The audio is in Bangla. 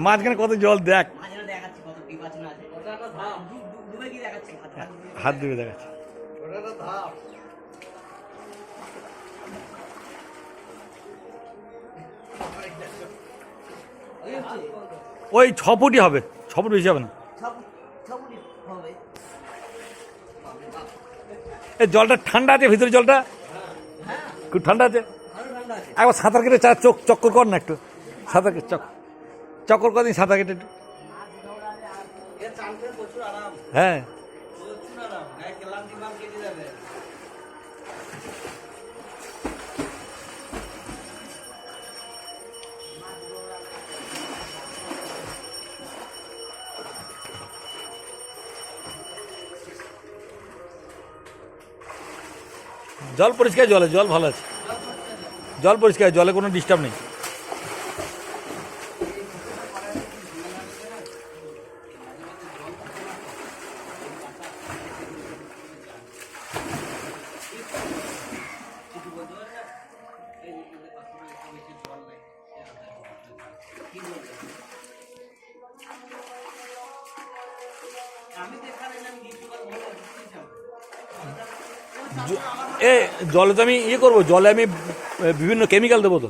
মাঝখানে কত জল দেখ, হাত ডুবে দেখাচ্ছে। ওই 6 ফুটই হবে, 6 ফুট বেশি হবে না। এই জলটা ঠান্ডা আছে, ভিতরে জলটা খুব ঠান্ডা আছে। একবার সাঁতার কেটে চোখ চক্কর কর না, একটু সাঁতার কেটে চক্কর কর দিন, সাঁতার কেটে একটু। হ্যাঁ জল পরিষ্কার, জল ভালো আছে, জল পরিষ্কার, জলে কোনো ডিস্টার্ব নেই। জলে তো আমি করবো, জলে আমি বিভিন্ন কেমিক্যাল দেবো তো।